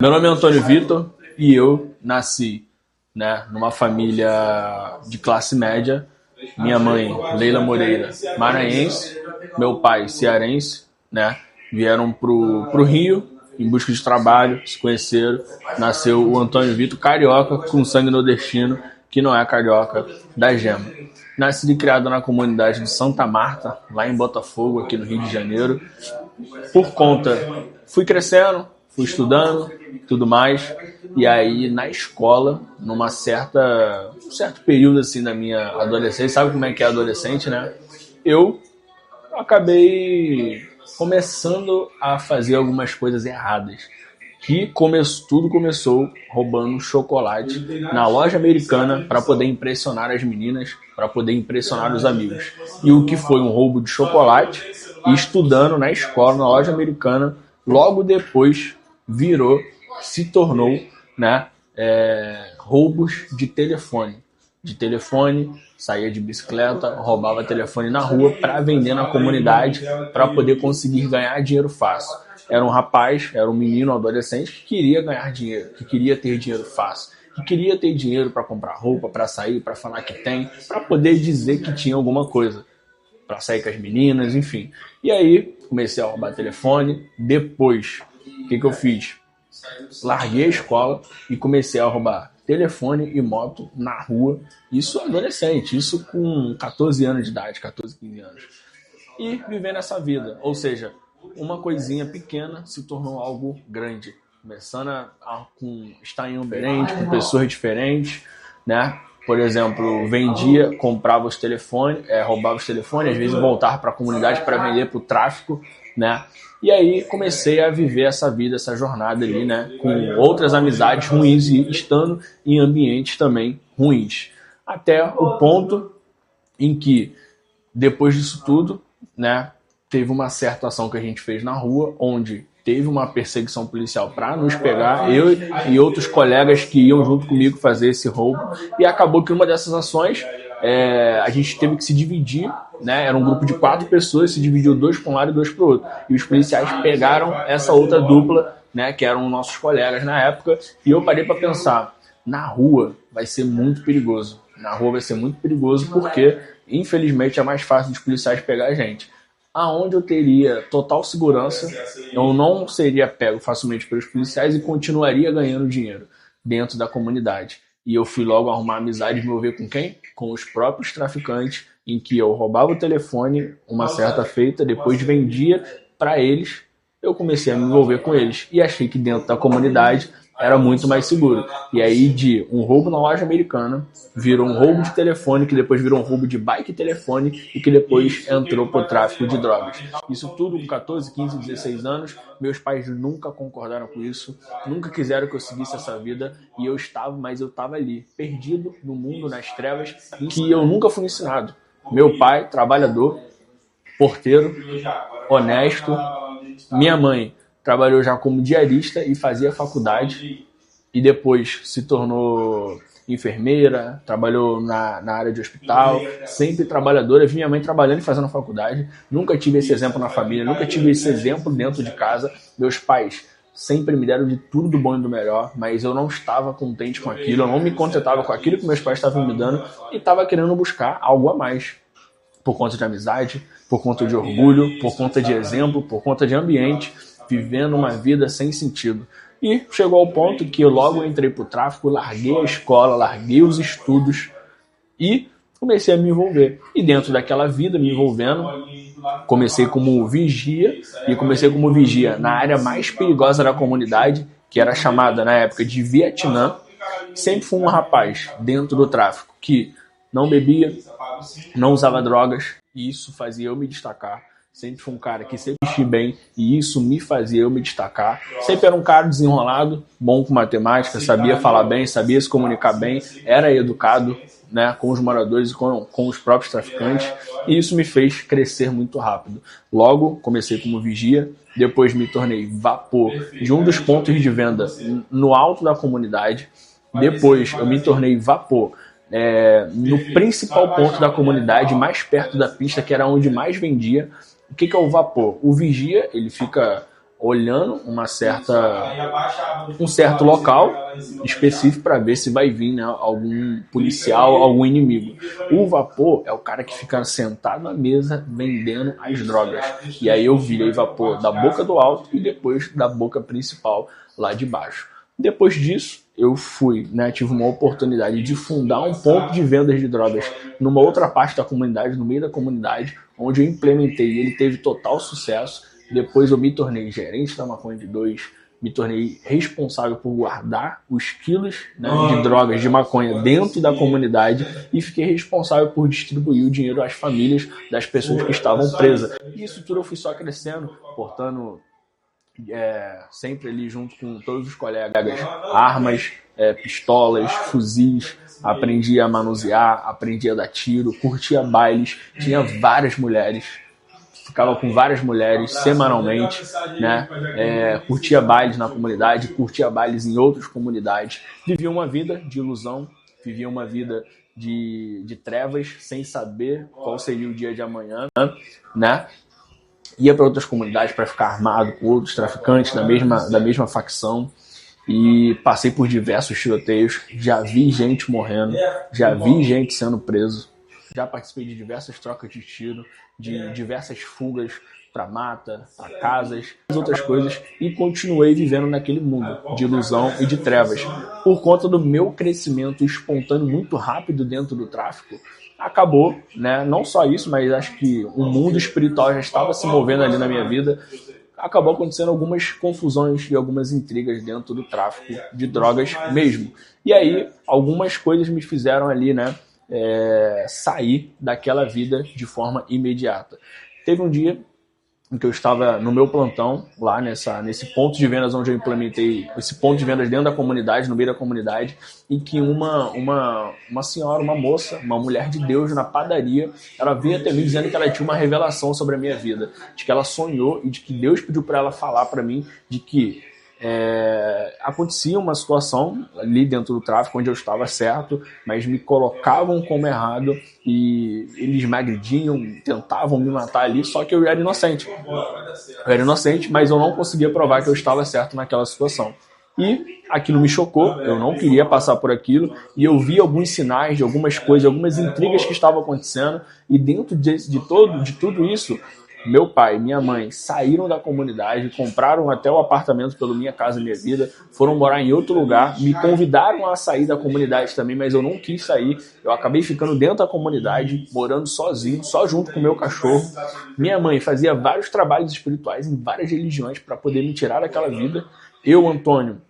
Meu nome é Antônio Vitor e eu nasci, né, numa família de classe média. Minha mãe, Leila Moreira, maranhense, meu pai, cearense, né, vieram pro Rio em busca de trabalho, se conheceram. Nasceu o Antônio Vitor carioca com sangue nordestino, que não é carioca da gema. Nascido e criado na comunidade de Santa Marta, lá em Botafogo, aqui no Rio de Janeiro. Por conta, fui crescendo, fui estudando, tudo mais, e aí na escola, um certo período assim da minha adolescência, sabe como é que é adolescente, né? Eu acabei começando a fazer algumas coisas erradas. Tudo começou roubando um chocolate na loja americana para poder impressionar as meninas, para poder impressionar os amigos. E o que foi um roubo de chocolate, e estudando na escola, na loja americana, logo depois se tornou, né, roubos de telefone. Saía de bicicleta, roubava telefone na rua para vender na comunidade, para poder conseguir ganhar dinheiro fácil. Era um rapaz, era um menino, um adolescente que queria ganhar dinheiro, que queria ter dinheiro fácil, que queria ter dinheiro para comprar roupa, para sair, para falar que tem, para poder dizer que tinha alguma coisa, para sair com as meninas, enfim. E aí comecei a roubar telefone. Depois, o que eu fiz? Larguei a escola e comecei a roubar telefone e moto na rua. Isso adolescente, isso com 14 anos de idade, 14, 15 anos. E vivendo essa vida, ou seja, uma coisinha pequena se tornou algo grande. Começando a estar em ambiente, com pessoas diferentes, né? Por exemplo, comprava os telefones, roubava os telefones, às vezes voltava para a comunidade para vender para o tráfico, né? E aí comecei a viver essa vida, essa jornada ali, né? Com outras amizades ruins e estando em ambientes também ruins. Até o ponto em que, depois disso tudo, né? Teve uma certa ação que a gente fez na rua, onde teve uma perseguição policial para nos pegar, eu e outros colegas que iam junto comigo fazer esse roubo, e acabou que uma dessas ações a gente teve que se dividir, né? Era um grupo de 4 pessoas, se dividiu 2 para um lado e 2 para o outro, e os policiais pegaram essa outra dupla, né? Que eram nossos colegas na época, e eu parei para pensar, na rua vai ser muito perigoso, porque infelizmente é mais fácil dos policiais pegar a gente. Aonde eu teria total segurança, eu não seria pego facilmente pelos policiais e continuaria ganhando dinheiro dentro da comunidade. E eu fui logo arrumar amizade e me envolver com quem? Com os próprios traficantes, em que eu roubava o telefone uma certa feita, depois vendia para eles, eu comecei a me envolver com eles e achei que dentro da comunidade era muito mais seguro. E aí de um roubo na loja americana virou um roubo de telefone, que depois virou um roubo de bike e telefone, e que depois entrou pro tráfico de drogas. Isso tudo com 14, 15, 16 anos. Meus pais nunca concordaram com isso, nunca quiseram que eu seguisse essa vida, e eu estava ali, perdido no mundo, nas trevas, em que eu nunca fui ensinado. Meu pai, trabalhador, porteiro, honesto. Minha mãe trabalhou já como diarista e fazia faculdade, e depois se tornou enfermeira, trabalhou na área de hospital, sempre trabalhadora. Vi minha mãe trabalhando e fazendo faculdade. Nunca tive esse exemplo na família, nunca tive esse exemplo dentro de casa. Meus pais sempre me deram de tudo do bom e do melhor, mas eu não estava contente com aquilo, eu não me contentava com aquilo que meus pais estavam me dando e estava querendo buscar algo a mais. Por conta de amizade, por conta de orgulho, por conta de exemplo, por conta de ambiente, vivendo uma vida sem sentido. E chegou ao ponto que eu logo entrei pro tráfico, larguei a escola, larguei os estudos e comecei a me envolver. E dentro daquela vida, me envolvendo, comecei como vigia, e comecei como vigia na área mais perigosa da comunidade, que era chamada na época de Vietnã. Sempre fui um rapaz dentro do tráfico que não bebia, não usava drogas, e isso fazia eu me destacar. Sempre fui um cara que sempre vesti bem, e isso me fazia eu me destacar. Sempre era um cara desenrolado, bom com matemática, sabia falar bem, sabia se comunicar bem, era educado, né, com os moradores e com os próprios traficantes, e isso me fez crescer muito rápido. Logo, comecei como vigia, depois me tornei vapor de um dos pontos de venda no alto da comunidade, depois eu me tornei vapor no principal ponto da comunidade, mais perto da pista, que era onde mais vendia. O que é o vapor? O vigia, ele fica olhando um certo local específico para ver se vai vir, né, algum policial, algum inimigo. O vapor é o cara que fica sentado na mesa vendendo as drogas. E aí eu virei vapor da boca do alto e depois da boca principal lá de baixo. Depois disso, eu tive uma oportunidade de fundar um ponto de vendas de drogas numa outra parte da comunidade, no meio da comunidade, onde eu implementei. Ele teve total sucesso. Depois eu me tornei gerente da Maconha de 2, me tornei responsável por guardar os quilos, né, de drogas de maconha dentro da comunidade e fiquei responsável por distribuir o dinheiro às famílias das pessoas que estavam presas. E isso tudo eu fui só crescendo, portando sempre ali junto com todos os colegas, armas, pistolas, fuzis, aprendi a manusear, aprendi a dar tiro, curtia bailes, tinha várias mulheres, ficava com várias mulheres semanalmente, né? Curtia bailes na comunidade, curtia bailes em outras comunidades, vivia uma vida de ilusão, vivia uma vida de trevas, sem saber qual seria o dia de amanhã, né? Ia para outras comunidades para ficar armado com outros traficantes da mesma facção e passei por diversos tiroteios, já vi gente morrendo, já vi gente sendo preso, já participei de diversas trocas de tiro, de diversas fugas para mata, para casas, outras coisas, e continuei vivendo naquele mundo de ilusão e de trevas. Por conta do meu crescimento espontâneo muito rápido dentro do tráfico, acabou, né? Não só isso, mas acho que o mundo espiritual já estava se movendo ali na minha vida. Acabou acontecendo algumas confusões e algumas intrigas dentro do tráfico de drogas mesmo. E aí, algumas coisas me fizeram ali, né, sair daquela vida de forma imediata. Teve um dia em que eu estava no meu plantão, lá nesse ponto de vendas onde eu implementei esse ponto de vendas dentro da comunidade, no meio da comunidade, em que uma senhora, uma moça, uma mulher de Deus na padaria, ela veio até mim dizendo que ela tinha uma revelação sobre a minha vida, de que ela sonhou e de que Deus pediu para ela falar para mim de que acontecia uma situação ali dentro do tráfico onde eu estava certo, mas me colocavam como errado e eles me agrediam, tentavam me matar ali, só que eu era inocente. Eu era inocente, mas eu não conseguia provar que eu estava certo naquela situação. E aquilo me chocou, eu não queria passar por aquilo, e eu vi alguns sinais de algumas coisas, algumas intrigas que estavam acontecendo, e dentro de tudo isso, meu pai e minha mãe saíram da comunidade, compraram até o apartamento pelo Minha Casa Minha Vida, foram morar em outro lugar, me convidaram a sair da comunidade também, mas eu não quis sair. Eu acabei ficando dentro da comunidade, morando sozinho, só junto com o meu cachorro. Minha mãe fazia vários trabalhos espirituais em várias religiões para poder me tirar daquela vida. Eu, Antônio,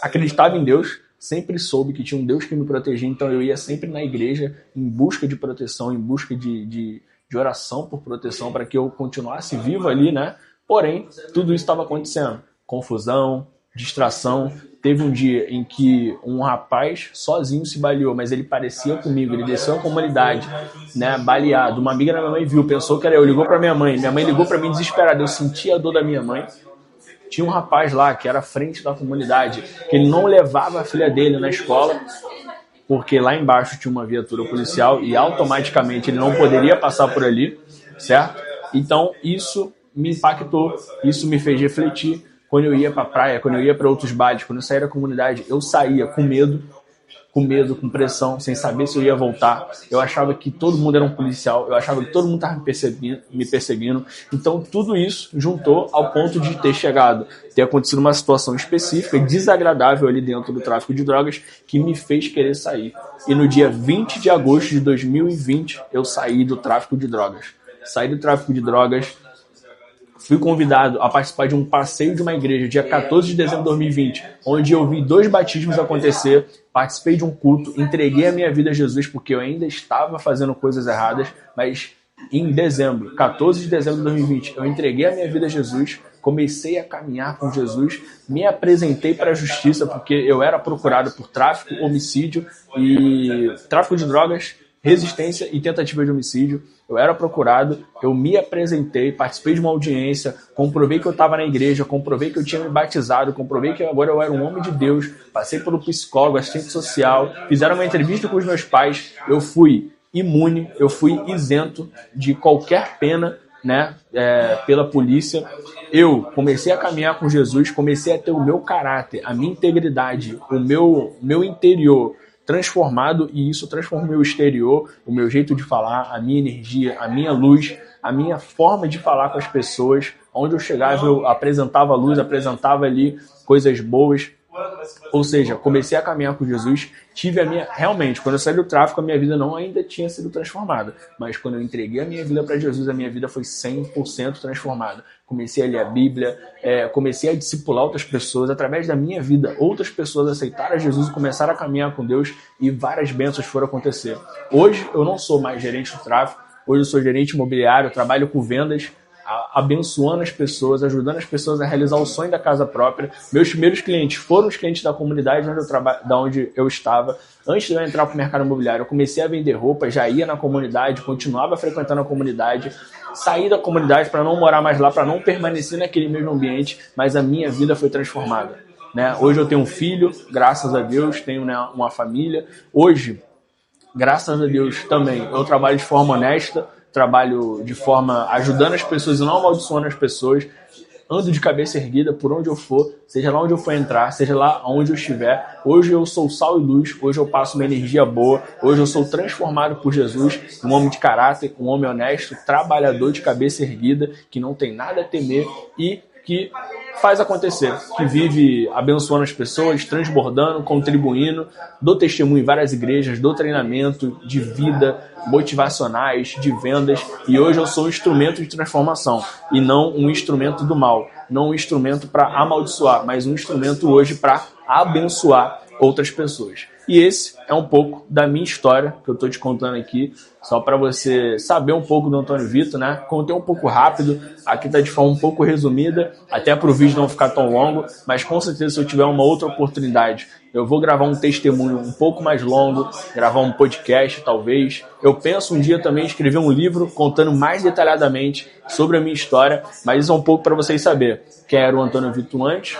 acreditava em Deus, sempre soube que tinha um Deus que me protegia, então eu ia sempre na igreja em busca de proteção, em busca de oração por proteção para que eu continuasse vivo ali, né? Porém, tudo isso estava acontecendo. Confusão, distração. Teve um dia em que um rapaz sozinho se baleou, mas ele parecia comigo. Ele desceu na comunidade, né, baleado. Uma amiga da minha mãe viu, pensou que era eu, ligou para minha mãe. Minha mãe ligou para mim desesperada. Eu senti a dor da minha mãe. Tinha um rapaz lá que era à frente da comunidade, que ele não levava a filha dele na escola, porque lá embaixo tinha uma viatura policial e automaticamente ele não poderia passar por ali, certo? Então isso me impactou, isso me fez refletir. Quando eu ia para a praia, quando eu ia para outros bares, quando eu saía da comunidade, eu saía com medo, com pressão, sem saber se eu ia voltar. Eu achava que todo mundo era um policial, eu achava que todo mundo estava me perseguindo. Então tudo isso juntou ao ponto de ter acontecido uma situação específica, desagradável ali dentro do tráfico de drogas, que me fez querer sair. E no dia 20 de agosto de 2020, eu saí do tráfico de drogas. Saí do tráfico de drogas, fui convidado a participar de um passeio de uma igreja, dia 14 de dezembro de 2020, onde eu vi 2 batismos acontecer, participei de um culto, entreguei a minha vida a Jesus, porque eu ainda estava fazendo coisas erradas, mas em dezembro, 14 de dezembro de 2020, eu entreguei a minha vida a Jesus, comecei a caminhar com Jesus, me apresentei para a justiça, porque eu era procurado por tráfico, homicídio e tráfico de drogas, resistência e tentativa de homicídio. Eu era procurado, eu me apresentei, participei de uma audiência, comprovei que eu estava na igreja, comprovei que eu tinha me batizado, comprovei que agora eu era um homem de Deus, passei pelo psicólogo, assistente social, fizeram uma entrevista com os meus pais, eu fui imune, eu fui isento de qualquer pena né, pela polícia, eu comecei a caminhar com Jesus, comecei a ter o meu caráter, a minha integridade, o meu interior transformado, e isso transformou o meu exterior, o meu jeito de falar, a minha energia, a minha luz, a minha forma de falar com as pessoas. Onde eu chegava, eu apresentava luz, apresentava ali coisas boas. Ou seja, comecei a caminhar com Jesus, realmente, quando eu saí do tráfico, a minha vida não ainda tinha sido transformada, mas quando eu entreguei a minha vida para Jesus, a minha vida foi 100% transformada. Comecei a ler a Bíblia, comecei a discipular outras pessoas, através da minha vida, outras pessoas aceitaram Jesus e começaram a caminhar com Deus, e várias bênçãos foram acontecer. Hoje eu não sou mais gerente do tráfico, hoje eu sou gerente imobiliário, trabalho com vendas, abençoando as pessoas, ajudando as pessoas a realizar o sonho da casa própria. Meus primeiros clientes foram os clientes da comunidade onde eu estava. Antes de eu entrar para o mercado imobiliário, eu comecei a vender roupa, já ia na comunidade, continuava frequentando a comunidade, saí da comunidade para não morar mais lá, para não permanecer naquele mesmo ambiente, mas a minha vida foi transformada. Né? Hoje eu tenho um filho, graças a Deus, tenho, né, uma família. Hoje, graças a Deus também, eu trabalho de forma honesta, trabalho de forma ajudando as pessoas e não amaldiçoando as pessoas, ando de cabeça erguida por onde eu for, seja lá onde eu for entrar, seja lá onde eu estiver. Hoje eu sou sal e luz, hoje eu passo uma energia boa, hoje eu sou transformado por Jesus, um homem de caráter, um homem honesto, trabalhador de cabeça erguida, que não tem nada a temer e que faz acontecer, que vive abençoando as pessoas, transbordando, contribuindo, dou testemunho em várias igrejas, dou treinamento de vida, motivacionais, de vendas, e hoje eu sou um instrumento de transformação e não um instrumento do mal, não um instrumento para amaldiçoar, mas um instrumento hoje para abençoar outras pessoas. E esse é um pouco da minha história que eu estou te contando aqui, só para você saber um pouco do Antônio Vitor, né? Contei um pouco rápido, aqui está de forma um pouco resumida, até para o vídeo não ficar tão longo, mas com certeza se eu tiver uma outra oportunidade, eu vou gravar um testemunho um pouco mais longo, gravar um podcast talvez. Eu penso um dia também em escrever um livro contando mais detalhadamente sobre a minha história, mas isso é um pouco para vocês saberem quem era o Antônio Vitor antes,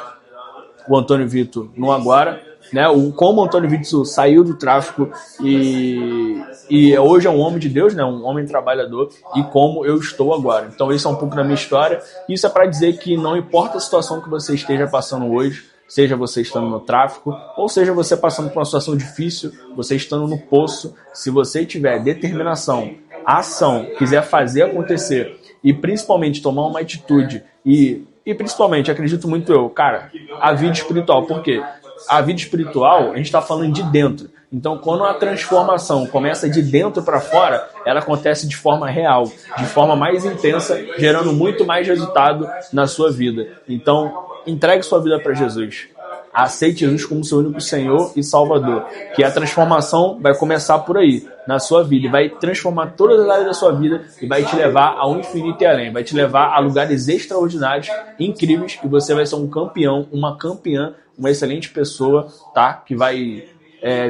o Antônio Vitor no agora, né, como o Antônio Vitor saiu do tráfico e hoje é um homem de Deus, né, um homem trabalhador, e como eu estou agora. Então isso é um pouco da minha história. Isso é para dizer que não importa a situação que você esteja passando hoje, seja você estando no tráfico, ou seja você passando por uma situação difícil, você estando no poço, se você tiver determinação, ação, quiser fazer acontecer e principalmente tomar uma atitude e principalmente, acredito muito eu, cara, a vida espiritual. Por quê? A vida espiritual, a gente está falando de dentro. Então, quando a transformação começa de dentro para fora, ela acontece de forma real, de forma mais intensa, gerando muito mais resultado na sua vida. Então, entregue sua vida para Jesus. Aceite Jesus como seu único Senhor e Salvador. Que a transformação vai começar por aí, na sua vida. E vai transformar todas as áreas da sua vida e vai te levar ao infinito e além. Vai te levar a lugares extraordinários, incríveis. E você vai ser um campeão, uma campeã, uma excelente pessoa, tá? Que vai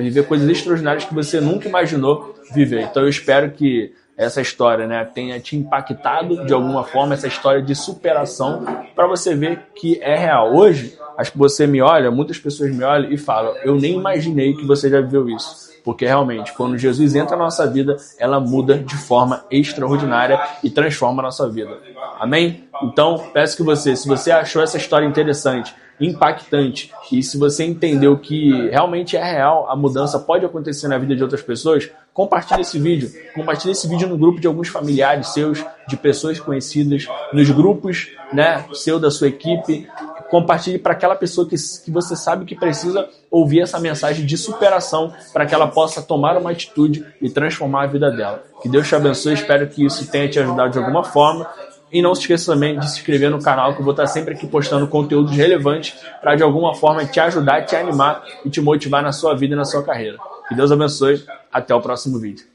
viver coisas extraordinárias que você nunca imaginou viver. Então eu espero que essa história, né, tenha te impactado de alguma forma, essa história de superação, para você ver que é real. Hoje, acho que você me olha, muitas pessoas me olham e falam, eu nem imaginei que você já viveu isso. Porque realmente, quando Jesus entra na nossa vida, ela muda de forma extraordinária e transforma a nossa vida. Amém? Então, peço que você, se você achou essa história interessante, impactante, e se você entendeu que realmente é real, a mudança pode acontecer na vida de outras pessoas, compartilhe esse vídeo. Compartilhe esse vídeo no grupo de alguns familiares seus, de pessoas conhecidas, nos grupos, né, seu, da sua equipe. Compartilhe para aquela pessoa que você sabe que precisa ouvir essa mensagem de superação, para que ela possa tomar uma atitude e transformar a vida dela. Que Deus te abençoe, espero que isso tenha te ajudado de alguma forma. E não se esqueça também de se inscrever no canal, que eu vou estar sempre aqui postando conteúdos relevantes para de alguma forma te ajudar, te animar e te motivar na sua vida e na sua carreira. Que Deus abençoe. Até o próximo vídeo.